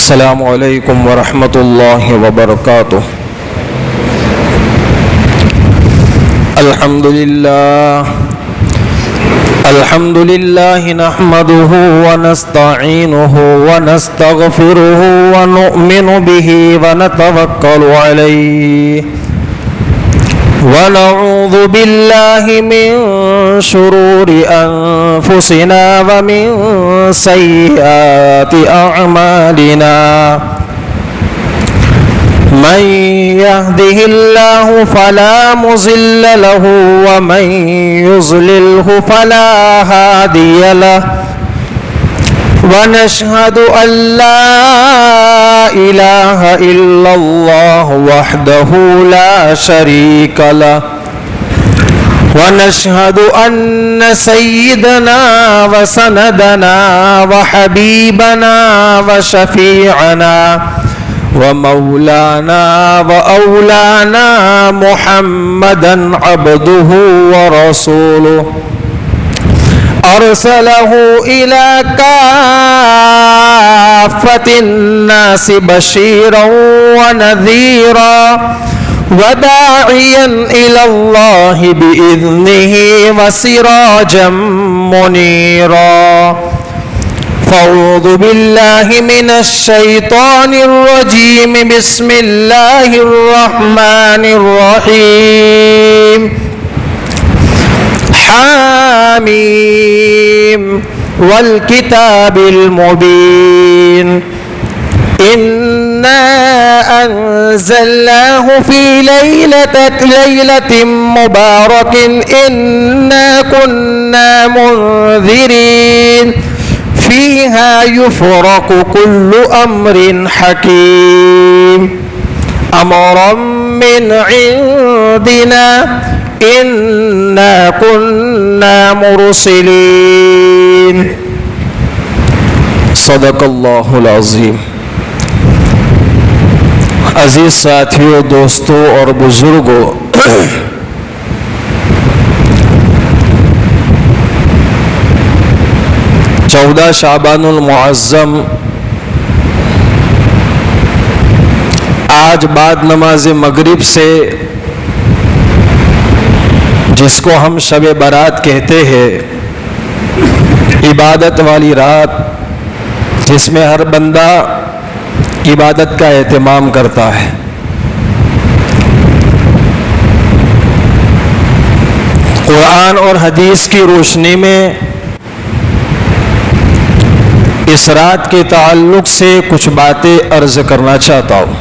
السلام علیکم ورحمۃ اللہ وبرکاتہ۔ الحمد للہ نحمده ونستعینه ونستغفره ونؤمن به ونتوکل علیہ ونعوذ باللہ من شرور انفسنا ومن سیئات اعمالنا من يهده الله فلا مضل له ومن يضلله فلا هادي له ونشهد أن لا إله إلا الله وحده لا شريك له ونشهد أن سيدنا وسندنا وحبيبنا وشفيعنا ومولانا وأولانا محمدا عبده ورسوله أرسله إلى كافة الناس بشيرا ونذيرا وداعيا إلى الله بإذنه وسراجا منيرا فأعوذ بالله من الشيطان الرجيم بسم الله الرحمن الرحيم حاميم والكتاب المبين إنا أنزلناه في ليلة مبارك إنا كنا منذرين فيها يفرق كل أمر حكيم أمرا من عندنا إنا كنا مرسلين صدق اللہ العظیم۔ عزیز ساتھیوں، دوستوں اور بزرگوں، چودہ شعبان المعظم آج بعد نماز مغرب سے، جس کو ہم شب برات کہتے ہیں، عبادت والی رات جس میں ہر بندہ عبادت کا اہتمام کرتا ہے۔ قرآن اور حدیث کی روشنی میں اس رات کے تعلق سے کچھ باتیں عرض کرنا چاہتا ہوں۔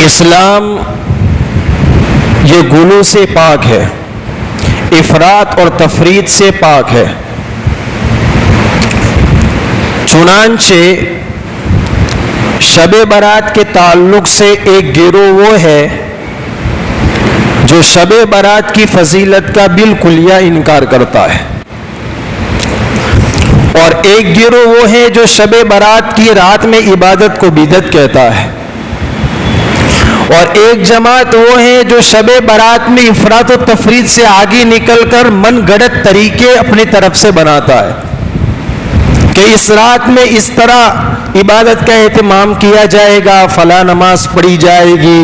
اسلام یہ غلو سے پاک ہے، افراط اور تفریط سے پاک ہے۔ چنانچہ شب برات کے تعلق سے ایک گروہ وہ ہے جو شب برات کی فضیلت کا بالکلیہ انکار کرتا ہے، اور ایک گروہ وہ ہے جو شب برات کی رات میں عبادت کو بدعت کہتا ہے، اور ایک جماعت وہ ہے جو شب برات میں افراط و تفریط سے آگے نکل کر من گھڑت طریقے اپنی طرف سے بناتا ہے کہ اس رات میں اس طرح عبادت کا اہتمام کیا جائے گا، فلاں نماز پڑھی جائے گی،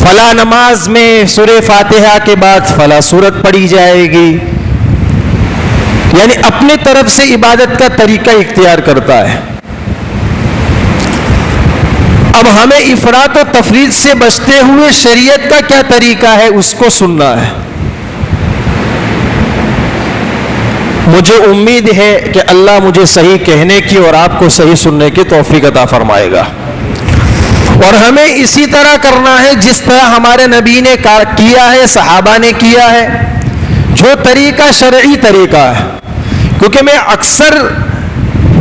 فلاں نماز میں سورہ فاتحہ کے بعد فلاں سورت پڑھی جائے گی، یعنی اپنی طرف سے عبادت کا طریقہ اختیار کرتا ہے۔ اب ہمیں افراط و تفریط سے بچتے ہوئے شریعت کا کیا طریقہ ہے اس کو سننا ہے۔ مجھے امید ہے کہ اللہ مجھے صحیح کہنے کی اور آپ کو صحیح سننے کی توفیق عطا فرمائے گا، اور ہمیں اسی طرح کرنا ہے جس طرح ہمارے نبی نے کیا ہے، صحابہ نے کیا ہے، جو طریقہ شرعی طریقہ ہے۔ کیونکہ میں اکثر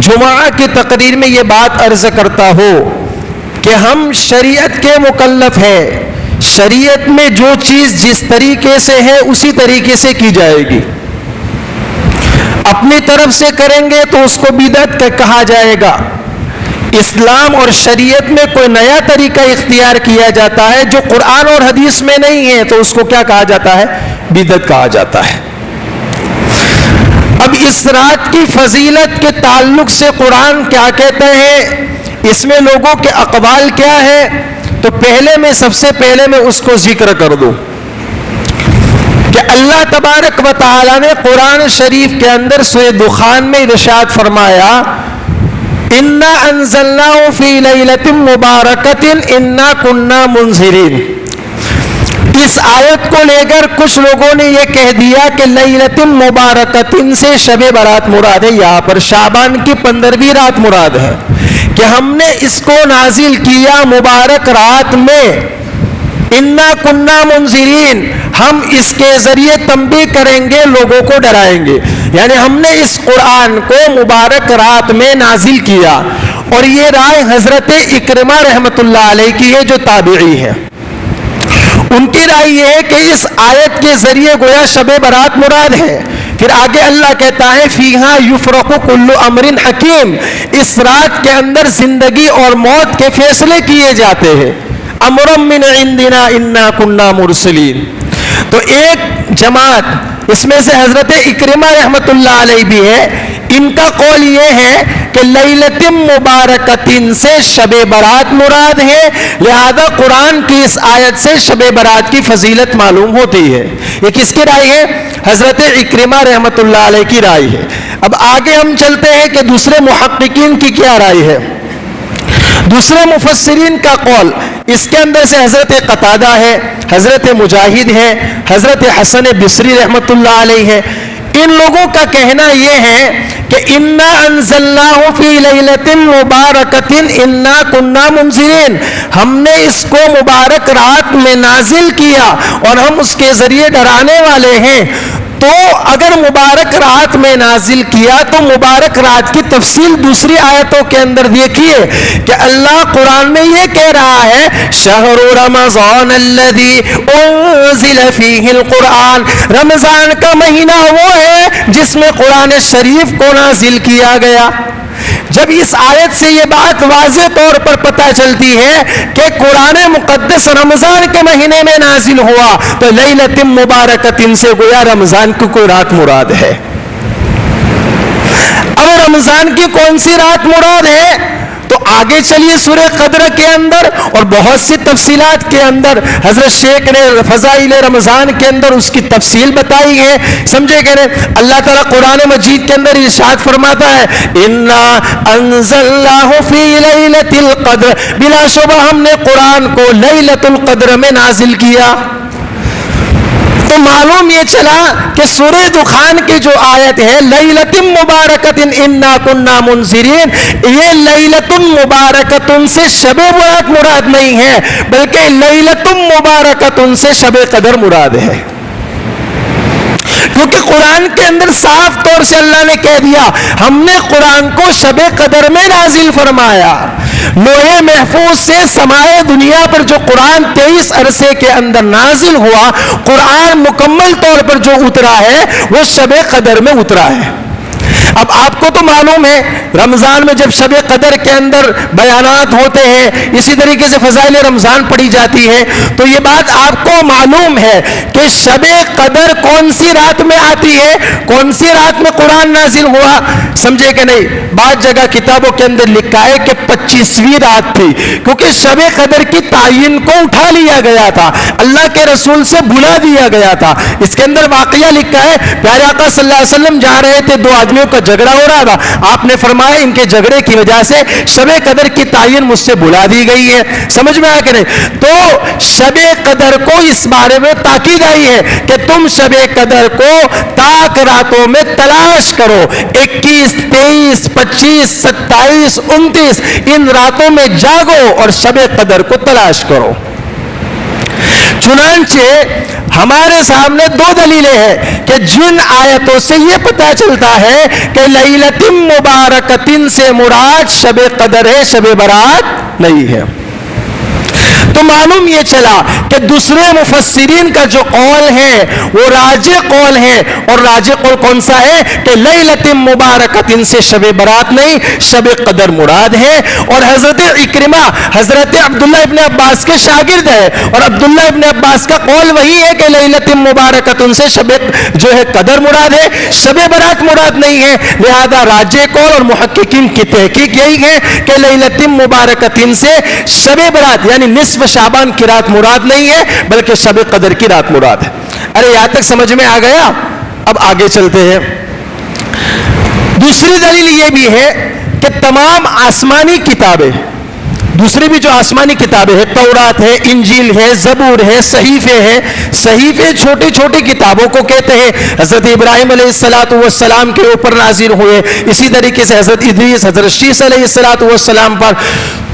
جمعہ کی تقریر میں یہ بات عرض کرتا ہوں کہ ہم شریعت کے مکلف ہیں، شریعت میں جو چیز جس طریقے سے ہے اسی طریقے سے کی جائے گی۔ اپنی طرف سے کریں گے تو اس کو بدعت کہا جائے گا۔ اسلام اور شریعت میں کوئی نیا طریقہ اختیار کیا جاتا ہے جو قرآن اور حدیث میں نہیں ہے تو اس کو کیا کہا جاتا ہے؟ بدعت کہا جاتا ہے۔ اب اس رات کی فضیلت کے تعلق سے قرآن کیا کہتا ہے، اس میں لوگوں کے اقوال کیا ہے، تو سب سے پہلے میں اس کو ذکر کر دوں کہ اللہ تبارک و تعالی نے قرآن شریف کے اندر سورہ دخان میں ارشاد فرمایا، انا انزلناہ فی لیلۃ مبارکۃ انا کنا منذرین۔ اس آیت کو لے کر کچھ لوگوں نے یہ کہہ دیا کہ لیلۃ مبارکۃ سے شب برات مراد ہے، یہاں پر شعبان کی 15ویں رات مراد ہے کہ ہم نے اس کو نازل کیا مبارک رات میں، انا کنا منذرین، ہم اس کے ذریعے تنبیہ کریں گے، لوگوں کو ڈرائیں گے، یعنی ہم نے اس قرآن کو مبارک رات میں نازل کیا۔ اور یہ رائے حضرت اکرمہ رحمۃ اللہ علیہ کی ہے جو تابعی ہے، ان کی رائے یہ ہے کہ اس آیت کے ذریعے گویا شب برات مراد ہے۔ پھر آگے اللہ کہتا ہے فیہا یفرق کل امر حکیم، اس رات کے اندر زندگی اور موت کے فیصلے کیے جاتے ہیں، امر من عندنا انا کنا مرسلین۔ تو ایک جماعت اس میں سے حضرت اکرمہ رحمۃ اللہ علیہ بھی ہے، ان کا قول یہ ہے کہ لیلۃ مبارکۃ سے شب برات مراد ہے، لہذا قرآن کی اس آیت سے شب برات کی فضیلت معلوم ہوتی ہے۔ یہ کس کی رائے ہے؟ حضرت اکرمہ رحمۃ اللہ علیہ کی رائے ہے۔ اب آگے ہم چلتے ہیں کہ دوسرے محققین کی کیا رائے ہے۔ دوسرے مفسرین کا قول اس کے اندر سے حضرت قتادہ ہے، حضرت مجاہد ہے، حضرت حسن بصری رحمۃ اللہ علیہ ہے۔ ان لوگوں کا کہنا یہ ہے کہ انا انزلناہ فی لیلۃ مبارکۃ انا کنا منذرین، ہم نے اس کو مبارک رات میں نازل کیا اور ہم اس کے ذریعے ڈرانے والے ہیں۔ تو اگر مبارک رات میں نازل کیا تو مبارک رات کی تفصیل دوسری آیتوں کے اندر دیکھیے کہ اللہ قرآن میں یہ کہہ رہا ہے شہر رمضان الذی انزل فیہ القرآن، رمضان کا مہینہ وہ ہے جس میں قرآن شریف کو نازل کیا گیا۔ جب اس آیت سے یہ بات واضح طور پر پتہ چلتی ہے کہ قرآن مقدس رمضان کے مہینے میں نازل ہوا تو لیلۃ مبارکۃ سے گویا رمضان کی کوئی رات مراد ہے۔ اب رمضان کی کون سی رات مراد ہے؟ تو آگے چلیے سورہ قدر کے اندر اور بہت سی تفصیلات کے اندر حضرت شیخ نے فضائل رمضان کے اندر اس کی تفصیل بتائی ہے، سمجھے کہ نہیں؟ اللہ تعالیٰ قرآن مجید کے اندر ارشاد فرماتا ہے انا انزلناہ فی لیلۃ القدر، بلا شبہ ہم نے قرآن کو لیلۃ القدر میں نازل کیا۔ تو معلوم یہ چلا کہ سورہ دخان کی جو آیت ہے لیلۃ مبارکۃ انا کنا منذرین، یہ لیلۃ مبارکۃ سے شب برات مراد نہیں ہے بلکہ لیلۃ مبارکۃ سے شب قدر مراد ہے، کیونکہ قرآن کے اندر صاف طور سے اللہ نے کہہ دیا ہم نے قرآن کو شب قدر میں نازل فرمایا۔ لوح محفوظ سے سمائے دنیا پر جو قرآن 23 عرصے کے اندر نازل ہوا، قرآن مکمل طور پر جو اترا ہے وہ شب قدر میں اترا ہے۔ اب آپ کو تو معلوم ہے رمضان میں جب شب قدر کے اندر بیانات ہوتے ہیں، اسی طریقے سے فضائل رمضان پڑھی جاتی ہے، تو یہ بات آپ کو معلوم ہے کہ شب قدر کون سی رات میں آتی ہے، کون سی رات میں قرآن نازل ہوا، سمجھے کہ نہیں؟ بعض جگہ کتابوں کے اندر لکھا ہے کہ 25ویں رات تھی، کیونکہ شب قدر کی تعین کو اٹھا لیا گیا تھا، اللہ کے رسول سے بلا دیا گیا تھا۔ اس کے اندر واقعہ لکھا ہے پیارے آقا صلی اللہ علیہ وسلم جا رہے تھے، دو آدمیوں کا جھگڑا ہو رہا تھا، آپ نے فرمایا ان کے جھگڑے کی وجہ سے شب قدر کی تعین مجھ سے بلا دی گئی ہے، سمجھ میں آیا کہ نہیں؟ تو شب قدر کو اس بارے میں تاکید آئی ہے کہ تم شب قدر کو تاک راتوں میں تلاش کرو، 21 23 25 27 29 ان راتوں میں جاگو اور شب قدر کو تلاش کرو۔ چنانچہ ہمارے سامنے دو دلیلیں ہیں کہ جن آیتوں سے یہ پتہ چلتا ہے کہ لیلۃ مبارکۃ سے مراد شب قدر ہے، شب برات نہیں ہے۔ تو معلوم یہ چلا کہ دوسرے مفسرین کا جو قول ہے وہ راجح قول ہے، اور راجح قول کون سا ہے کہ لیلۃ مبارکۃ سے شب برات نہیں، شب قدر مراد ہے۔ اور حضرت اکرمہ حضرت عبداللہ ابن عباس کے شاگرد ہے، اور عبداللہ ابن عباس کا قول وہی ہے کہ لیلۃ مبارکۃ سے شب جو ہے قدر مراد ہے، شب برات مراد نہیں ہے۔ لہذا راجح قول اور محققین کی تحقیق یہی ہے کہ لیلۃ مبارکۃ سے شب برات یعنی نصف شعبان کی رات مراد نہیں ہے، بلکہ شب قدر کی رات مراد ہے۔ ارے یہاں تک سمجھ میں آ گیا؟ اب آگے چلتے ہیں۔ دوسری دلیل یہ بھی ہے کہ تمام آسمانی کتابیں، دوسری بھی جو آسمانی کتابیں ہیں، تورات ہے، انجیل ہے، زبور ہے، صحیفے ہیں، صحیفے چھوٹی چھوٹی کتابوں کو کہتے ہیں۔ حضرت ابراہیم علیہ السلام کے اوپر نازل ہوئے، اسی طریقے سے حضرت ادریس، حضرت شیس علیہ السلام پر۔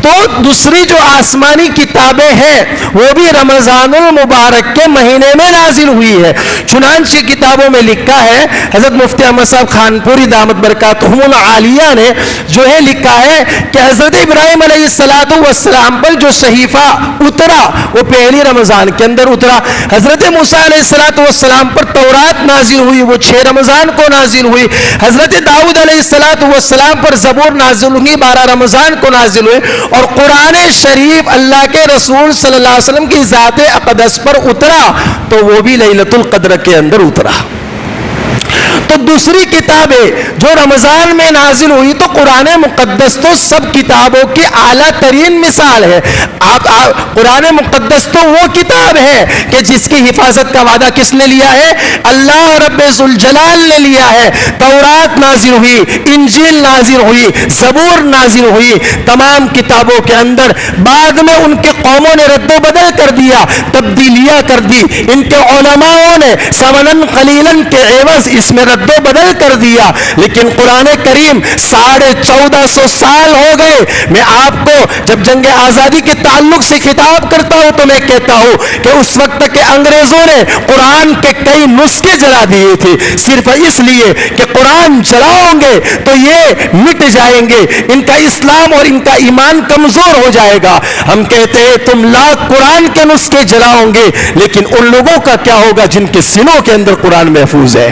تو دوسری جو آسمانی کتابیں ہیں وہ بھی رمضان المبارک کے مہینے میں نازل ہوئی ہے۔ چنانچہ کتابوں میں لکھا ہے، حضرت مفتی احمد صاحب خانپوری دامت برکاتہم العالیہ نے جو ہے لکھا ہے کہ حضرت ابراہیم علیہ السلام پر جو صحیفہ اترا وہ پہلی رمضان کے اندر اترا۔ حضرت موسیٰ علیہ السلام پر تورات نازل ہوئی، وہ 6 رمضان کو نازل ہوئی۔ حضرت داؤد علیہ السلام پر زبور نازل ہوئی، 12 رمضان کو نازل ہوئی۔ اور قرآن شریف اللہ کے رسول صلی اللہ علیہ وسلم کی ذات اقدس پر اترا تو وہ بھی لیلۃ القدر کے اندر اترا۔ تو دوسری کتابیں جو رمضان میں نازل ہوئی تو قرآن مقدس تو سب کتابوں کی اعلیٰ ترین مثال ہے۔ قرآن مقدس تو وہ کتاب ہے کہ جس کی حفاظت کا وعدہ کس نے لیا ہے؟ اللہ رب ذوالجلال نے لیا ہے۔ تورات نازل ہوئی، انجیل نازل ہوئی، زبور نازل ہوئی، تمام کتابوں کے اندر بعد میں ان کے قوموں نے رد و بدل کر دیا، تبدیلیاں کر دی، ان کے علماءوں نے ثمناً قلیلاً کے عوض اس میں رد و بدل کر دیا۔ لیکن قرآن کریم 1450 سال ہو گئے۔ میں آپ کو جب جنگ آزادی کے تعلق سے خطاب کرتا ہوں تو میں کہتا ہوں کہ اس وقت کے انگریزوں نے قرآن کے کئی نسخے جلا دیے تھے، صرف اس لیے کہ قرآن جلاؤں گے تو یہ مٹ جائیں گے، ان کا اسلام اور ان کا ایمان کمزور ہو جائے گا۔ ہم کہتے ہیں تم لاکھ قرآن کے نسخے جلاؤں گے، لیکن ان لوگوں کا کیا ہوگا جن کے سینوں کے اندر قرآن محفوظ ہے؟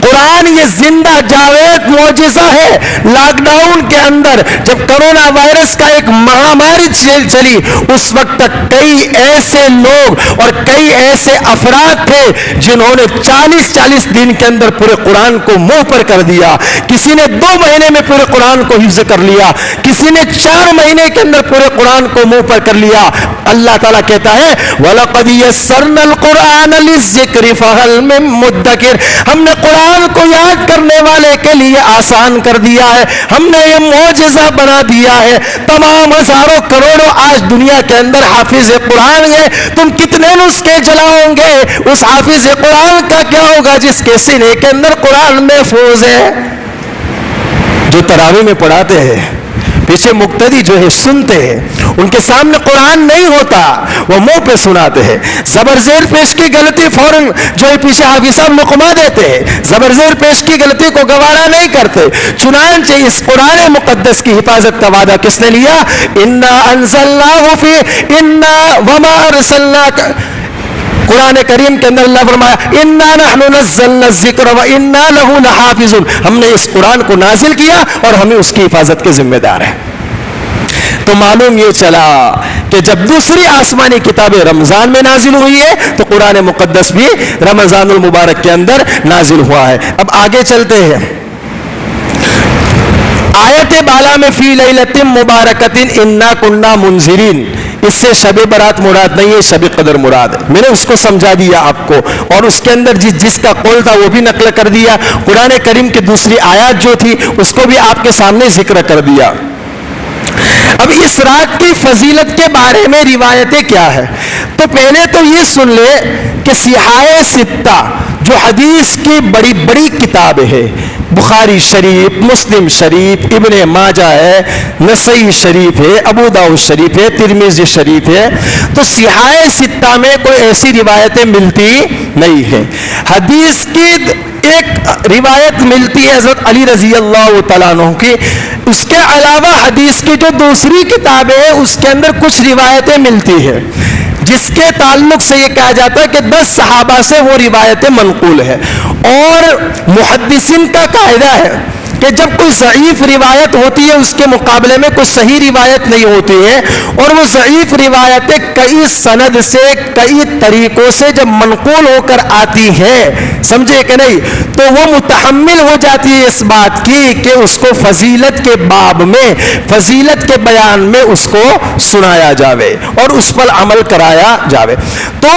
قرآن یہ زندہ جاوید معجزہ ہے۔ لاک ڈاؤن کے اندر جب کرونا وائرس کا ایک مہاماری چلی، اس وقت تک کئی ایسے لوگ اور کئی ایسے افراد تھے جنہوں نے 40 دن کے اندر پورے قرآن کو منہ پر کر دیا۔ کسی نے 2 مہینے میں پورے قرآن کو حفظ کر لیا، کسی نے 4 مہینے کے اندر پورے قرآن کو منہ پر کر لیا۔ اللہ تعالیٰ کہتا ہے وَلَقَدْ يَسَّرْنَا الْقُرْآنَ لِلذِّكْرِ فَهَلْ مِن مُدَّكِرٍ، ہم نے قرآن کو یاد کرنے والے کے لیے آسان کر دیا ہے، ہم نے یہ معجزہ بنا دیا ہے۔ تمام ہزاروں کروڑوں آج دنیا کے اندر حافظ قرآن ہے، تم کتنے نسخے جلاؤ گے؟ اس حافظ قرآن کا کیا ہوگا جس کے سینے کے اندر قرآن محفوظ ہے؟ جو تراویح میں پڑھاتے ہیں، پیچھے مقتدی جو ہے سنتے ہیں، ان کے سامنے قرآن نہیں ہوتا، وہ منہ پہ سناتے ہیں۔ زبر زیر پیش کی غلطی فوراً جو ہے پیچھے حافظ صاحب لقمہ دیتے ہیں، زبر زیر پیش کی غلطی کو گوارا نہیں کرتے۔ چنانچہ اس قرآن مقدس کی حفاظت کا وعدہ کس نے لیا؟ انا انزلناہ فی انا وما ارسلناک، قرآن کریم کے اندر اللہ فرمایا انا نحن نزلنا الذکر وانا لہ لحافظون، ہم نے اس قرآن کو نازل کیا اور ہمیں اس کی حفاظت کے ذمہ دار ہیں۔ تو معلوم یہ چلا کہ جب دوسری آسمانی کتاب رمضان میں نازل ہوئی ہے تو قرآن مقدس بھی رمضان المبارک کے اندر نازل ہوا ہے۔ اب آگے چلتے ہیں۔ آیت بالا میں فی لیلۃ مبارکۃ انا کنا منذرین، اس سے شب برات مراد نہیں ہے، شب قدر مراد ہے۔ میں نے اس کو سمجھا دیا آپ کو، اور اس کے اندر جس کا قول تھا وہ بھی نقل کر دیا۔ قرآن کریم کی دوسری آیات جو تھی اس کو بھی آپ کے سامنے ذکر کر دیا۔ اب اس رات کی فضیلت کے بارے میں روایتیں کیا ہے؟ تو پہلے تو یہ سن لے کہ صحاح ستہ جو حدیث کی بڑی بڑی کتابیں ہیں، بخاری شریف، مسلم شریف، ابن ماجہ ہے، نسائی شریف ہے، ابو داؤد شریف ہے، ترمذی شریف ہے. تو صحاح ستہ میں کوئی ایسی روایتیں ملتی نہیں ہیں. حدیث کی ایک روایت ملتی ہے حضرت علی رضی اللہ تعالیٰ عنہ کی. اس کے علاوہ حدیث کی جو دوسری کتابیں ہیں اس کے اندر کچھ روایتیں ملتی ہیں جس کے تعلق سے یہ کہا جاتا ہے کہ 10 صحابہ سے وہ روایتیں منقول ہے. اور محدثین کا قاعدہ ہے کہ جب کوئی ضعیف روایت ہوتی ہے اس کے مقابلے میں کوئی صحیح روایت نہیں ہوتی ہے، اور وہ ضعیف روایتیں کئی سند سے، کئی طریقوں سے جب منقول ہو کر آتی ہیں، سمجھے کہ نہیں، تو وہ متحمل ہو جاتی ہے اس بات کی کہ اس کو فضیلت کے باب میں، فضیلت کے بیان میں اس کو سنایا جاوے اور اس پر عمل کرایا جاوے. تو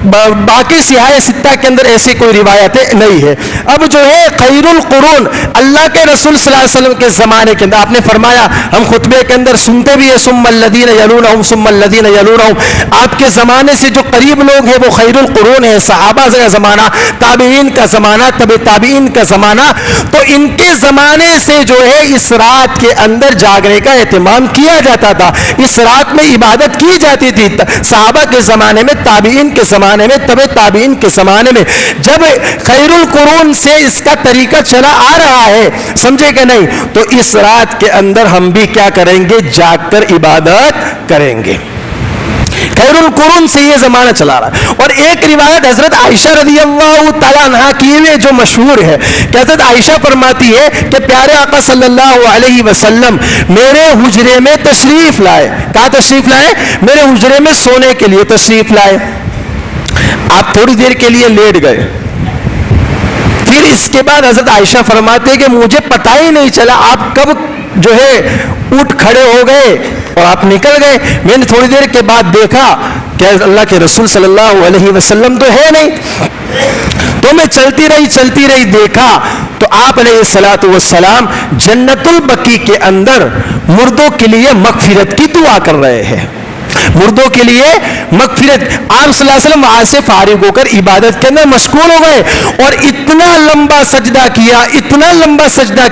باقی صحاح ستہ کے اندر ایسی کوئی روایتیں نہیں ہے. اب جو ہے خیر القرون، اللہ کے رسول صلی اللہ علیہ وسلم کے زمانے کے اندر آپ نے فرمایا، ہم خطبے کے اندر سنتے بھی ہیں ثم الذین یلونہم ثم الذین یلونہم، آپ کے زمانے سے جو قریب لوگ ہیں وہ خیر القرون ہیں، صحابہ کا زمانہ، تابعین کا زمانہ، تبع تابعین کا زمانہ. تو ان کے زمانے سے جو ہے اس رات کے اندر جاگنے کا اہتمام کیا جاتا تھا، اس رات میں عبادت کی جاتی تھی. صحابہ کے زمانے میں، تابعین کے زمانے میں، تبع تابعین کے زمانے میں. جب خیر القرون سے اس کا طریقہ چلا آ رہا ہے، سمجھے کہ نہیں، تو اس رات کے اندر ہم بھی کیا کریں گے؟ جاگ کر عبادت کریں گے. خیر القرون سے یہ زمانہ چلا رہا ہے. اور ایک روایت حضرت عائشہ رضی اللہ تعالیٰ عنہ کی ہے جو مشہور ہے کہ حضرت عائشہ فرماتی ہے کہ پیارے آقا صلی اللہ علیہ وسلم میرے حجرے میں تشریف لائے. کہاں تشریف لائے؟ میرے حجرے میں سونے کے لیے تشریف لائے. آپ تھوڑی دیر کے لیے لیٹ گئے، پھر اس کے بعد حضرت عائشہ فرماتے ہیں کہ مجھے پتہ ہی نہیں چلا آپ کب جو ہے اٹھ کھڑے ہو گئے اور آپ نکل گئے. میں نے تھوڑی دیر کے بعد دیکھا کہ اللہ کے رسول صلی اللہ علیہ وسلم تو ہے نہیں، تو میں چلتی رہی دیکھا تو آپ علیہ الصلوۃ والسلام جنت البقیع کے اندر مردوں کے لیے مغفرت کی دعا کر رہے ہیں. مردوں کے لیے مغفرت. آپ صلی اللہ علیہ وسلم وہاں سے فارغ ہو کر عبادت کے اندر مشغول ہو گئے اور اتنا لمبا سجدہ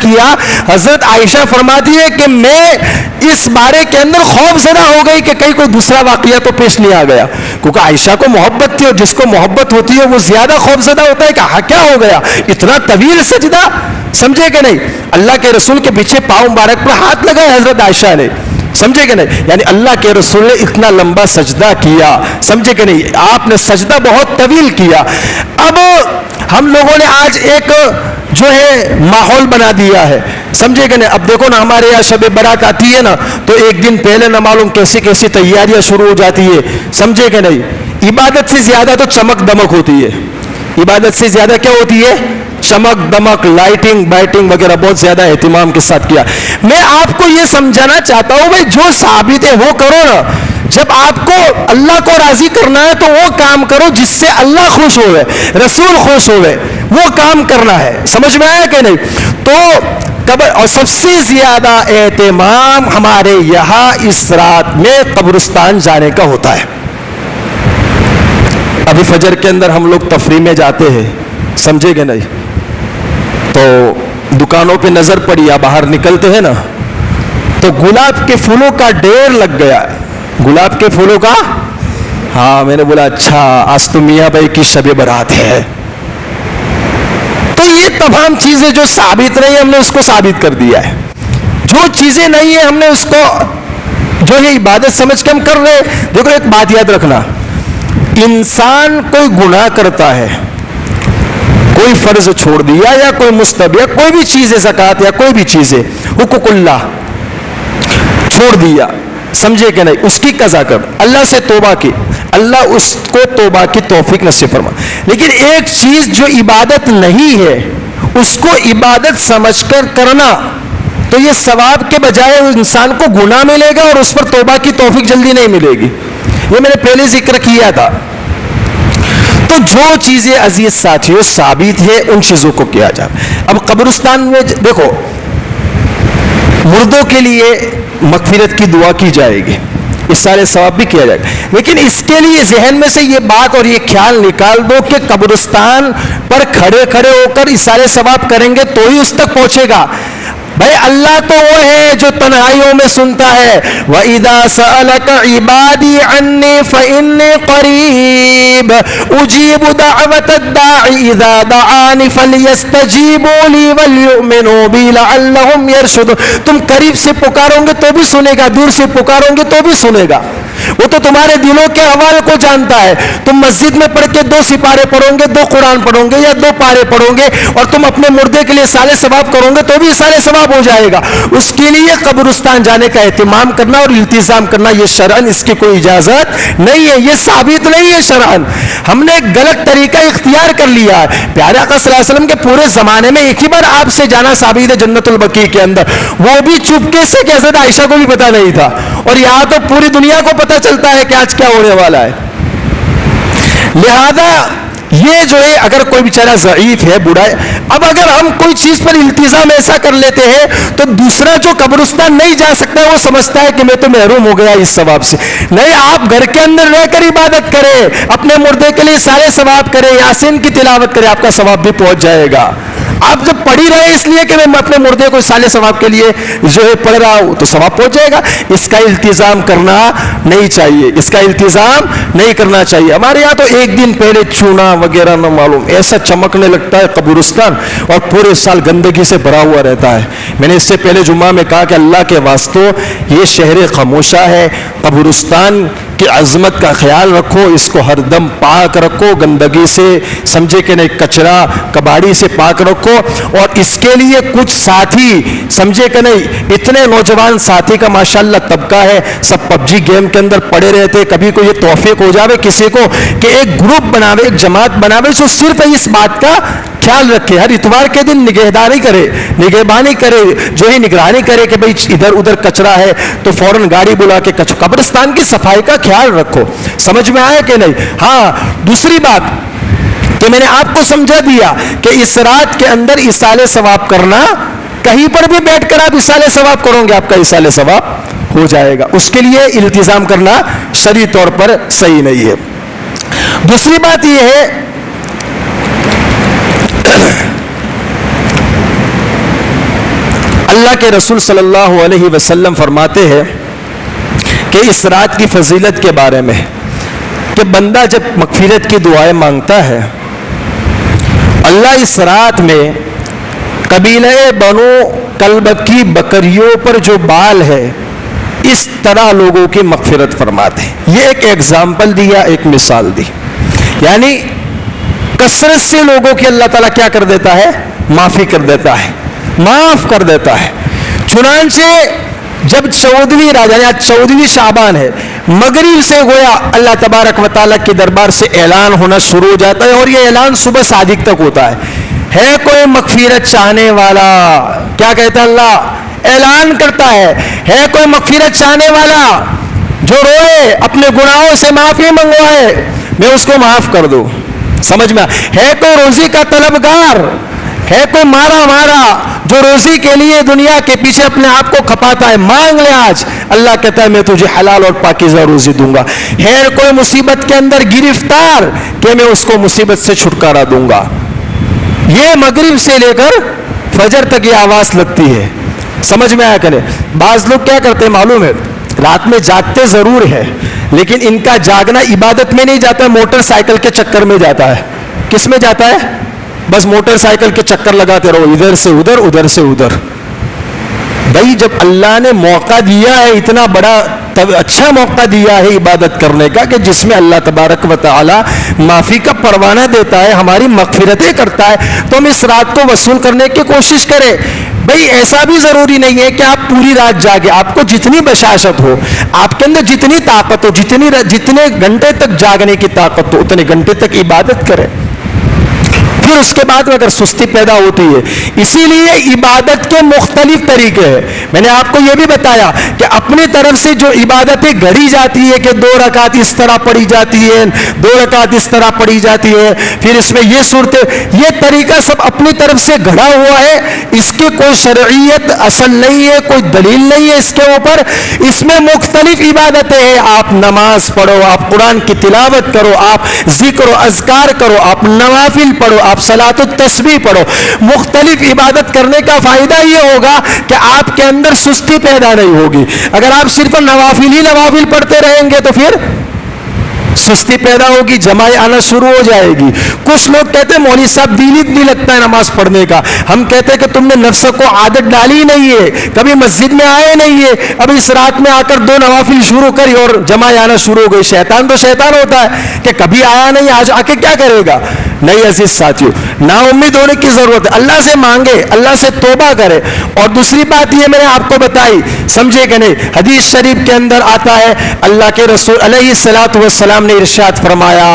کیا. حضرت عائشہ فرماتی ہے کہ میں اس بارے کے اندر خوف زدہ ہو گئی کہ کہیں کوئی دوسرا واقعہ تو پیش نہیں آ گیا، کیونکہ عائشہ کو محبت تھی اور جس کو محبت ہوتی ہے وہ زیادہ خوف زدہ ہوتا ہے کہ کیا ہو گیا، اتنا طویل سجدہ، سمجھے کہ نہیں. اللہ کے رسول کے پیچھے پاؤں مبارک پر ہاتھ لگائے حضرت عائشہ نے، سمجھے کہ نہیں، یعنی اللہ کے رسول نے اتنا لمبا سجدہ کیا، سمجھے کہ نہیں، آپ نے سجدہ بہت طویل کیا. اب ہم لوگوں نے آج ایک جو ہے ماحول بنا دیا ہے، سمجھے کہ نہیں. اب دیکھو نا ہمارے یہاں شب برات آتی ہے نا تو ایک دن پہلے نہ معلوم کیسی تیاریاں شروع ہو جاتی ہے، سمجھے کہ نہیں. عبادت سے زیادہ تو چمک دمک ہوتی ہے، عبادت سے زیادہ کیا ہوتی ہے؟ چمک دمک، لائٹنگ بائٹنگ وغیرہ بہت زیادہ اہتمام کے ساتھ کیا. میں آپ کو یہ سمجھانا چاہتا ہوں بھائی جو ثابت ہے وہ کرو نا. جب آپ کو اللہ کو راضی کرنا ہے تو وہ کام کرو جس سے اللہ خوش ہوئے، رسول خوش ہوئے، وہ کام کرنا ہے. سمجھ میں آیا کہ نہیں؟ تو اور سب سے زیادہ اہتمام ہمارے یہاں اس رات میں قبرستان جانے کا ہوتا ہے. ابھی فجر کے اندر ہم لوگ تفریح میں جاتے ہیں، سمجھے کہ نہیں، تو دکانوں پہ نظر پڑی یا باہر نکلتے ہیں نا تو گلاب کے پھولوں کا ڈھیر لگ گیا. گلاب کے پھولوں کا، ہاں میں نے بولا اچھا آج تو میاں بھائی کی شب برات ہے. تو یہ تمام چیزیں جو ثابت نہیں ہم نے اس کو ثابت کر دیا ہے. جو چیزیں نہیں ہیں ہم نے اس کو جو ہے عبادت سمجھ کے ہم کر رہے. دیکھو ایک بات یاد رکھنا، انسان کوئی گناہ کرتا ہے، کوئی فرض چھوڑ دیا یا کوئی مستحب یا کوئی بھی چیز ہے، زکات یا کوئی بھی چیز ہے، حقوق اللہ چھوڑ دیا، سمجھے کہ نہیں، اس کی قضا کر، اللہ سے توبہ کی، اللہ اس کو توبہ کی توفیق نصیب فرما. لیکن ایک چیز جو عبادت نہیں ہے اس کو عبادت سمجھ کر کرنا، تو یہ ثواب کے بجائے انسان کو گناہ ملے گا اور اس پر توبہ کی توفیق جلدی نہیں ملے گی. یہ میں نے پہلے ذکر کیا تھا. تو جو چیزیں عزیز ساتھیوں ثابت ہے ان چیزوں کو کیا جائے. اب قبرستان میں دیکھو مردوں کے لیے مغفرت کی دعا کی جائے گی، سارے ثواب بھی کیا جائے گا. لیکن اس کے لیے ذہن میں سے یہ بات اور یہ خیال نکال دو کہ قبرستان پر کھڑے کھڑے ہو کر اس سارے ثواب کریں گے تو ہی اس تک پہنچے گا. بھائی اللہ تو وہ ہے جو تنہائیوں میں سنتا ہے. وَإِذَا سَأَلَكَ عِبَادِي عَنِّي فَإِنِّي قَرِيبٌ أُجِيبُ دَعْوَةَ الدَّاعِ إِذَا دَعَانِ فَلْيَسْتَجِيبُوا لِي وَلْيُؤْمِنُوا بِي لَعَلَّهُمْ يَرْشُدُونَ. تم قریب سے پکارو گے تو بھی سنے گا, دور سے پکارو گے تو بھی سنے گا. وہ تو تمہارے دلوں کے احوال کو جانتا ہے. تم مسجد میں پڑھ کے 2 سپارے پڑھو گے, 2 قرآن پڑھو گے یا 2 پارے پڑھو گے اور تم اپنے مردے کے لیے سارے ثواب کرو گے تو بھی سارے ثواب ہو جائے گا. اس کے لیے قبرستان جانے کا اہتمام کرنا اور التزام کرنا یہ شرعاً اس کی کوئی اجازت نہیں ہے, یہ ثابت نہیں ہے شرعاً. ہم نے ایک غلط طریقہ اختیار کر لیا ہے. پیارے آقا صلی اللہ علیہ وسلم کے پورے زمانے میں ایک ہی بار آپ سے جانا ثابت ہے جنت البقیع کے اندر, وہ بھی چپکے سے کہ حضرت عائشہ کو بھی پتا نہیں تھا. اور یہاں تو پوری دنیا کو پتا چلتا ہے کہ آج کیا ہونے والا ہے. لہذا یہ جو ہے اگر کوئی بیچارہ ضعیف ہے, بوڑھا ہے, اب اگر ہم کوئی چیز پر التزام ایسا کر لیتے ہیں تو دوسرا جو قبرستان نہیں جا سکتا وہ سمجھتا ہے کہ میں تو محروم ہو گیا اس ثواب سے. نہیں, آپ گھر کے اندر رہ کر عبادت کریں, اپنے مردے کے لیے سارے ثواب کریں, یاسین کی تلاوت کریں, آپ کا ثواب بھی پہنچ جائے گا. آپ جب پڑھ ہی رہے اس لیے کہ میں اپنے مردے کو سالے ثواب کے لیے جو ہے پڑھ رہا ہوں تو ثواب پہنچ جائے گا. اس کا التزام کرنا نہیں چاہیے, اس کا التزام نہیں کرنا چاہیے. ہمارے یہاں تو ایک دن پہلے چونا وغیرہ نہ معلوم ایسا چمکنے لگتا ہے قبرستان اور پورے سال گندگی سے بھرا ہوا رہتا ہے. میں نے اس سے پہلے جمعہ میں کہا کہ اللہ کے واسطوں یہ شہر خاموشہ ہے, قبرستان کی عظمت کا خیال رکھو, اس کو ہر دم پاک رکھو, گندگی سے سمجھے کہ نہیں, کچرا کباڑی سے پاک رکھو. اور اس کے لیے کچھ ساتھی سمجھے کہ نہیں, اتنے نوجوان ساتھی کا ماشاءاللہ طبقہ ہے, سب پب جی گیم کے اندر پڑے رہتے. کبھی کو یہ توفیق ہو جاوے کسی کو کہ ایک گروپ بناوے, ایک جماعت بناوے جو صرف اس بات کا خیال رکھے, ہر اتوار کے دن نگہداری کرے, نگہبانی کرے, جو ہی نگرانی کرے کہ بھئی ادھر ادھر کچرا ہے تو فوراً گاڑی بلا کے قبرستان کی صفائی کا خیال رکھو. سمجھ میں آیا کہ نہیں؟ ہاں, دوسری بات کہ میں نے آپ کو سمجھا دیا کہ اس رات کے اندر اصالے ثواب کرنا, کہیں پر بھی بیٹھ کر آپ اصالے ثواب کرو گے آپ کا اصالے ثواب ہو جائے گا. اس کے لیے التزام کرنا شرعی طور پر صحیح نہیں ہے. دوسری بات یہ ہے اللہ کے رسول صلی اللہ علیہ وسلم فرماتے ہیں کہ اس رات کی فضیلت کے بارے میں کہ بندہ جب مغفرت کی دعائیں مانگتا ہے, اللہ اس رات میں قبیلہ بنو کلب کی بکریوں پر جو بال ہے اس طرح لوگوں کی مغفرت فرماتے ہیں. یہ ایک ایگزامپل دیا, ایک مثال دی, یعنی کثرت سے لوگوں کی اللہ تعالیٰ کیا کر دیتا ہے, معافی کر دیتا ہے, معاف کر دیتا ہے. چنانچہ جب 14ویں رات یعنی 14ویں شعبان ہے, مغرب سے گویا اللہ تبارک و تعالیٰ کے دربار سے اعلان ہونا شروع ہو جاتا ہے, اور یہ اعلان صبح صادق تک ہوتا ہے کوئی مغفرت چاہنے والا, کیا کہتا ہے اللہ, اعلان کرتا ہے کوئی مغفرت چاہنے والا جو روئے, اپنے گناہوں سے معافی منگوائے, میں اس کو معاف کر دوں. سمجھ میں ہے کوئی روزی کا طلبگار, ہے کوئی مارا جو روزی کے لیے دنیا کے پیچھے اپنے آپ کو کھپاتا ہے, مانگ لے آج, اللہ کہتا ہے میں تجھے حلال اور پاکیزہ روزی دوں گا. ہے کوئی مصیبت کے اندر گرفتار کہ میں اس کو مصیبت سے چھٹکارا دوں گا. یہ مغرب سے لے کر فجر تک یہ آواز لگتی ہے. سمجھ میں آیا کرے. بعض لوگ کیا کرتے ہیں معلوم ہے, رات میں جاگتے ضرور ہے لیکن ان کا جاگنا عبادت میں نہیں جاتا, موٹر سائیکل کے چکر میں جاتا ہے. کس میں جاتا ہے؟ بس موٹر سائیکل کے چکر لگاتے رہو, ادھر سے ادھر, ادھر سے ادھر. بھائی جب اللہ نے موقع دیا ہے, اتنا بڑا اچھا موقع دیا ہے عبادت کرنے کا کہ جس میں اللہ تبارک و تعالی معافی کا پروانہ دیتا ہے, ہماری مغفرتیں کرتا ہے, تو ہم اس رات کو وصول کرنے کی کوشش کریں. بھئی ایسا بھی ضروری نہیں ہے کہ آپ پوری رات جاگے, آپ کو جتنی بشاشت ہو, آپ کے اندر جتنی طاقت ہو, جتنے گھنٹے تک جاگنے کی طاقت ہو, اتنے گھنٹے تک عبادت کریں. پھر اس کے بعد اگر سستی پیدا ہوتی ہے. اسی لیے عبادت کے مختلف طریقے ہیں. میں نے آپ کو یہ بھی بتایا کہ اپنی طرف سے جو عبادتیں گھڑی جاتی ہے کہ 2 رکعت اس طرح پڑھی جاتی ہے, 2 رکعت اس طرح پڑھی جاتی ہے, پھر اس میں یہ صورتیں, یہ طریقہ سب اپنی طرف سے گھڑا ہوا ہے. اس کی کوئی شرعیت اصل نہیں ہے, کوئی دلیل نہیں ہے اس کے اوپر. اس میں مختلف عبادتیں ہیں. آپ نماز پڑھو, آپ قرآن کی تلاوت کرو, آپ ذکر و اذکار کرو, آپ نوافل پڑھو, آپ صلاۃ التسبیح پڑھو. مختلف عبادت کرنے کا فائدہ یہ ہوگا کہ آپ کے اندر سستی پیدا نہیں ہوگی. اگر آپ صرف نوافل ہی نوافل پڑھتے رہیں گے تو پھر سستی پیدا ہوگی, جماعت آنا شروع ہو جائے گی. کچھ لوگ کہتے ہیں مولوی صاحب دل ہی نہیں لگتا ہے نماز پڑھنے کا. ہم کہتے ہیں کہ تم نے نفس کو عادت ڈالی نہیں ہے, کبھی مسجد میں آئے نہیں ہے, اب اس رات میں آ کر 2 نوافل شروع کری اور جماعت آنا شروع ہو گئی. شیطان تو شیطان ہوتا ہے کہ کبھی آیا نہیں, آج آ کے کیا کرے گا. نہیں عزیز ساتھیو, نا امید ہونے کی ضرورت ہے. اللہ سے مانگے, اللہ سے توبہ کرے. اور دوسری بات یہ میں نے آپ کو بتائی, سمجھے کہ نہیں, حدیث شریف کے اندر آتا ہے اللہ کے رسول علیہ الصلوۃ والسلام نے ارشاد فرمایا,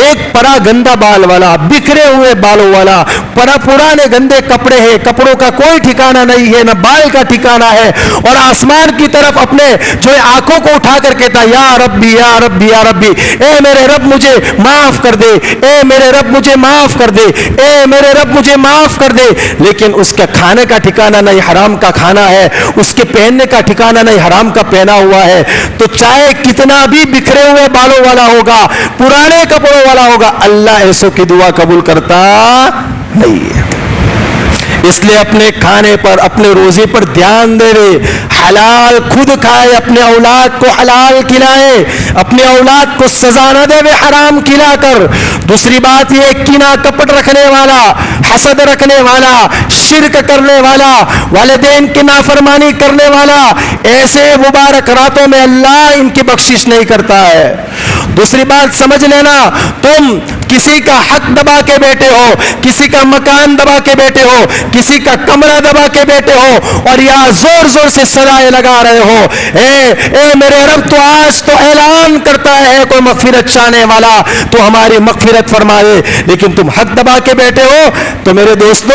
ایک پرا گندا بال والا, بکھرے ہوئے بالوں والا, پرانے گندے کپڑے ہیں, کپڑوں کا کوئی ٹھکانہ نہیں ہے, نہ بال کا ٹھکانہ ہے, اور آسمان کی طرف اپنے جو آنکھوں کو اٹھا کر کہتا یا ربی یا ربی یا ربی, اے میرے رب مجھے معاف کر دے, اے میرے رب مجھے معاف کر دے, اے میرے رب مجھے معاف کر دے. لیکن اس کا کھانے کا ٹھکانہ نہیں, حرام کا کھانا ہے. اس کے پہننے کا ٹھکانہ نہیں, حرام کا پہنا ہوا ہے. تو چاہے کتنا بھی بکھرے ہوئے بالوں والا ہوگا, پرانے کپڑوں والا ہوگا, اللہ ایسوں کی دعا قبول کرتا نہیں ہے. اس لیے اپنے کھانے پر, اپنے روزے پر دھیان دے رہے, حلال خود کھائے, اپنے اولاد کو حلال کھلائے, اپنے اولاد کو سزا نہ دے حرام کھلا کر. دوسری بات یہ, کینہ کپٹ رکھنے والا, حسد رکھنے والا, شرک کرنے والا, والدین کی نافرمانی کرنے والا, ایسے مبارک راتوں میں اللہ ان کی بخشش نہیں کرتا ہے. دوسری بات سمجھ لینا, تم کسی کا حق دبا کے بیٹھے ہو, کسی کا مکان دبا کے بیٹھے ہو, کسی کا کمرہ دبا کے بیٹھے ہو, اور یہاں زور زور سے سرائے لگا رہے ہو, اے میرے رب تو آج تو اعلان کرتا ہے کوئی مغفرت چاہنے والا تو ہماری مغفرت فرمائے, لیکن تم حق دبا کے بیٹھے ہو, تو میرے دوستو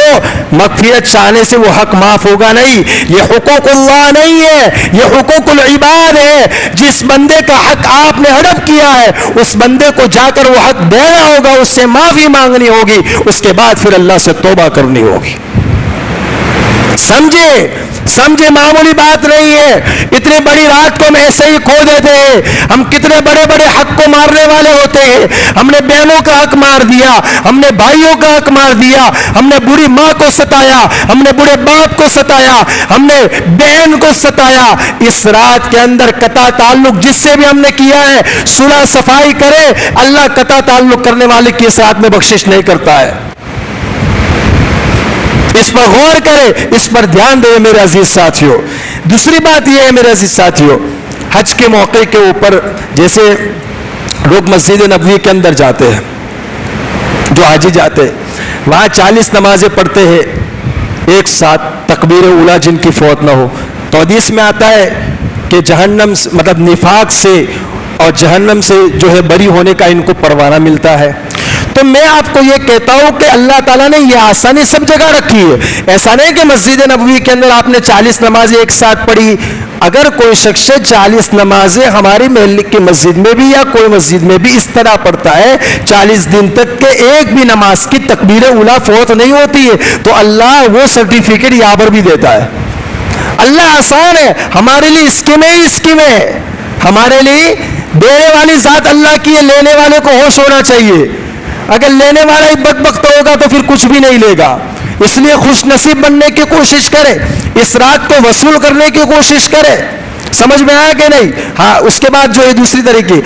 مغفرت چاہنے سے وہ حق معاف ہوگا نہیں. یہ حقوق اللہ نہیں ہے, یہ حقوق العباد ہے. جس بندے کا حق آپ نے ہڑپ کیا ہے, اس بندے کو جا کر وہ حق دینا ہوگا, اس سے معافی مانگنی ہوگی, اس کے بعد پھر اللہ سے توبہ کرنی ہوگی. سمجھے معمولی بات نہیں ہے. اتنی بڑی رات کو ہم ایسے ہی کھو دیتے ہیں. ہم کتنے بڑے بڑے حق کو مارنے والے ہوتے ہیں. ہم نے بہنوں کا حق مار دیا, ہم نے بھائیوں کا حق مار دیا, ہم نے بوڑھی ماں کو ستایا, ہم نے بوڑھے باپ کو ستایا, ہم نے بہن کو ستایا. اس رات کے اندر قطع تعلق جس سے بھی ہم نے کیا ہے, صلح صفائی کرے, اللہ قطع تعلق کرنے والے کی اس رات میں بخشش نہیں کرتا ہے. اس پر غور کرے, اس پر دھیان دے میرے عزیز ساتھیوں. دوسری بات یہ ہے میرے عزیز ساتھیوں, حج کے موقع کے اوپر جیسے لوگ مسجد نبوی کے اندر جاتے ہیں, جو حاجی جاتے ہیں, وہاں 40 نمازیں پڑھتے ہیں ایک ساتھ, تکبیر اولیٰ جن کی فوت نہ ہو. تو حدیث میں آتا ہے کہ جہنم مطلب نفاق سے اور جہنم سے جو ہے بری ہونے کا ان کو پروانہ ملتا ہے. تو میں آپ کو یہ کہتا ہوں کہ اللہ تعالیٰ نے یہ آسانی سب جگہ رکھی ہے. ایسا نہیں کہ مسجد نبوی کے اندر آپ نے 40 نمازیں ایک ساتھ پڑھی. اگر کوئی شخص 40 نمازیں ہماری محلے کی مسجد میں بھی یا کوئی مسجد میں بھی اس طرح پڑھتا ہے 40 دن تک کہ ایک بھی نماز کی تکبیر اولیٰ فوت نہیں ہوتی ہے, تو اللہ وہ سرٹیفکیٹ یہاں پر بھی دیتا ہے. اللہ آسان ہے, ہمارے لیے اسکیم ہے. ہمارے لیے دینے والی ذات اللہ کی ہے, لینے والے کو ہوش ہونا چاہیے. اگر لینے والا ہی بدبخت ہوگا تو پھر کچھ بھی نہیں لے گا. اس لیے خوش نصیب بننے کی کوشش کرے, اس رات کو وصول کرنے کی کوشش کرے. سمجھ میں آیا کہ نہیں؟ ہاں. اس کے بعد جو ہے دوسری طریقے,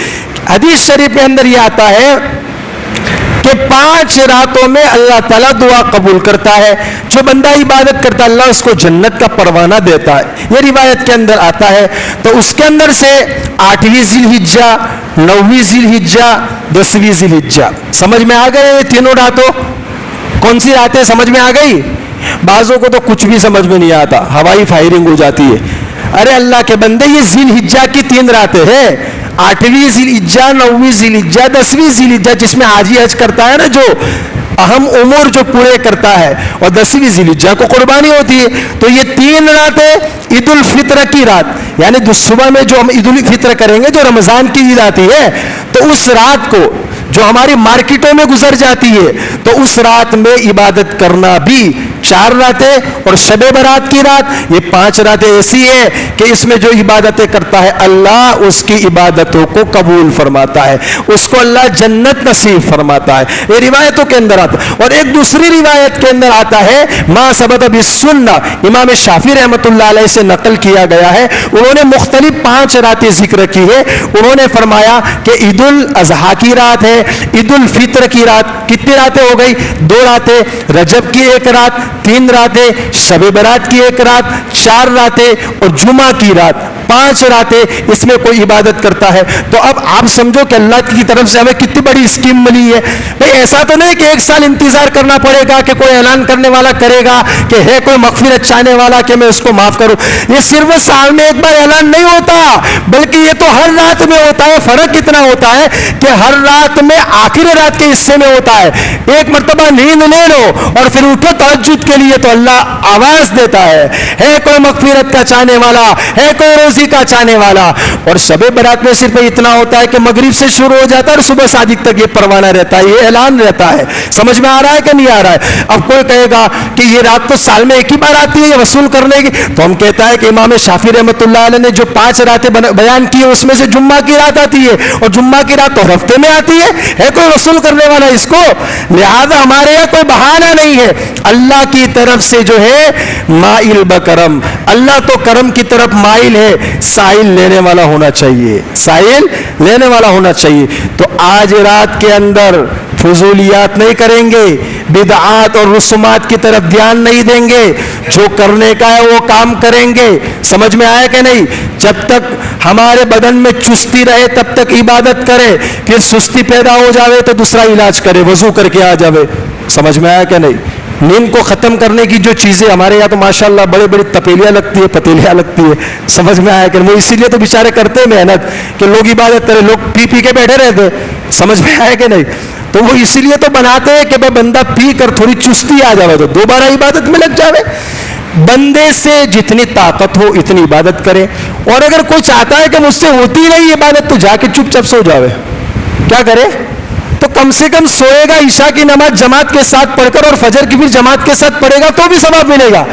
حدیث شریف کے اندر یہ آتا ہے کہ 5 راتوں میں اللہ تعالیٰ دعا قبول کرتا ہے. جو بندہ عبادت کرتا ہے اللہ اس کو جنت کا پروانہ دیتا ہے. یہ روایت کے اندر آتا ہے. تو اس کے اندر سے 8ویں ذی الحجہ, 9ویں ذی الحجہ, 10ویں ذی الحجہ, سمجھ میں آ گئے یہ تینوں راتوں؟ کون سی راتیں سمجھ میں آ گئی؟ بعضوں کو تو کچھ بھی سمجھ میں نہیں آتا, ہوائی فائرنگ ہو جاتی ہے. ارے اللہ کے بندے, یہ ذی الحجہ کی 3 راتیں ہیں. 8ویں ذی الحجہ, 9ویں ذی الحجہ, 10ویں ذی الحجہ, جس میں حاجی حج کرتا ہے نا, جو اہم امور جو پورے کرتا ہے، اور 10ویں ذی الحجہ کو قربانی ہوتی ہے. تو یہ 3 راتیں عید الفطر کی رات، یعنی صبح میں جو ہم عید الفطر کریں گے، جو رمضان کی عید آتی ہے، تو اس رات کو جو ہماری مارکیٹوں میں گزر جاتی ہے، تو اس رات میں عبادت کرنا بھی 4 راتیں، اور شب برات کی رات یہ 5 راتیں ایسی ہے کہ اس میں جو عبادتیں کرتا ہے اللہ اس کی عبادتوں کو قبول فرماتا ہے، اس کو اللہ جنت نصیب فرماتا ہے. یہ روایتوں کے اندر آتا ہے. اور ایک دوسری روایت کے اندر آتا ہے ما ثبت بالسنہ، امام شافعی رحمۃ اللہ علیہ سے نقل کیا گیا ہے، انہوں نے مختلف 5 راتیں ذکر کی ہے. انہوں نے فرمایا کہ عید الاضحیٰ کی رات ہے، عید الفطر کی رات. کتنی راتیں ہو گئی؟ 2 راتیں، رجب کی 1 رات، 3 راتیں شب برات کی 1 رات، 4 راتیں اور جمعہ کی رات، 5 راتیں اس میں کوئی عبادت کرتا ہے. تو اب آپ سمجھو کہ اللہ کی طرف سے ہمیں کتنی بڑی اسکیم ملی ہے. بھئی ایسا تو نہیں کہ 1 سال انتظار کرنا پڑے گا کہ کوئی اعلان کرنے والا کرے گا کہ ہے کوئی مغفرت چاہنے والا کہ میں اس کو معاف کروں. یہ صرف سال میں 1 بار اعلان نہیں ہوتا، بلکہ یہ تو ہر رات میں ہوتا ہے. فرق اتنا ہوتا ہے کہ ہر رات میں آخری رات کے حصے میں ہوتا ہے. ایک مرتبہ نیند لے لو اور پھر اٹھو تہجد کے لیے تو اللہ آواز دیتا ہے کوئی مغفرت کا چاہنے والا، ہے کوئی روزی کا چاہنے والا. اور شب برات میں صرف اتنا ہوتا ہے کہ مغرب سے شروع ہو جاتا ہے اور صبح صادق تک یہ پروانہ رہتا ہے، یہ اعلان رہتا ہے. سمجھ میں آ رہا ہے کہ نہیں آ رہا ہے؟ اب کوئی کہے گا کہ یہ رات تو سال میں 1 ہی بار آتی ہے یہ وصول کرنے کی، تو ہم کہتا ہے کہ امام شافعی رحمۃ اللہ علیہ نے جو 5 راتیں بیان کی اس میں سے جمعہ کی رات آتی ہے، اور جمعہ کی رات تو ہفتے میں آتی ہے کوئی وصول کرنے والا اس کو. لہذا ہمارے یہاں کوئی بہانہ نہیں ہے. اللہ کی طرف سے جو ہے مائل بکرم، اللہ تو کرم کی طرف مائل ہے، سائل لینے والا ہونا چاہیے، سائل لینے والا ہونا چاہیے. تو آج رات کے اندر فضولیات نہیں کریں گے، بدعات اور رسومات کی طرف دھیان نہیں دیں گے، جو کرنے کا ہے وہ کام کریں گے. سمجھ میں آیا کہ نہیں؟ جب تک ہمارے بدن میں چستی رہے تب تک عبادت کرے، پھر سستی پیدا ہو جاوے تو دوسرا علاج کرے، وضو کر کے آ جاوے. سمجھ میں آیا کہ نہیں؟ نیند کو ختم کرنے کی جو چیزیں ہمارے یہاں تو ماشاءاللہ بڑے بڑی تپیلیاں لگتی ہے، پتیلیاں لگتی ہے. سمجھ میں آیا کہ وہ اسی لیے تو بیچارے کرتے محنت کہ لوگ عبادت کرے، لوگ پی پی کے بیٹھے رہتے. سمجھ میں آیا کہ نہیں؟ تو وہ اسی لیے تو بناتے ہیں کہ بندہ پی کر تھوڑی چستی آ جاوے تو دوبارہ عبادت میں لگ جاوے. بندے سے جتنی طاقت ہو اتنی عبادت کرے، اور اگر کوئی چاہتا ہے کہ مجھ سے ہوتی نہیں عبادت تو جا کے چپ چپ سو جاوے. کیا کرے؟ تو کم سے کم سوئے گا، عشاء کی نماز جماعت کے ساتھ پڑھ کر اور فجر کی بھی جماعت کے ساتھ پڑھے گا تو بھی ثواب ملے گا.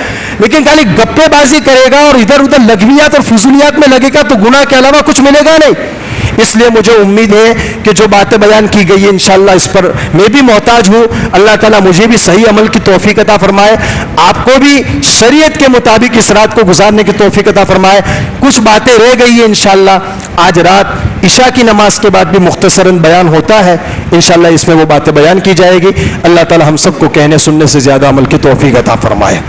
لیکن خالی گپے بازی کرے گا اور ادھر ادھر لغویات اور فضولیات میں لگے گا تو گناہ کے علاوہ کچھ ملے گا نہیں. اس لیے مجھے امید ہے کہ جو باتیں بیان کی گئی ہیں انشاءاللہ اس پر میں بھی محتاج ہوں. اللہ تعالیٰ مجھے بھی صحیح عمل کی توفیق عطا فرمائے، آپ کو بھی شریعت کے مطابق اس رات کو گزارنے کی توفیق عطا فرمائے. کچھ باتیں رہ گئی ہیں انشاءاللہ آج رات عشاء کی نماز کے بعد بھی مختصراً بیان ہوتا ہے، انشاءاللہ اس میں وہ باتیں بیان کی جائے گی. اللہ تعالیٰ ہم سب کو کہنے سننے سے زیادہ عمل کی توفیق عطا فرمائے.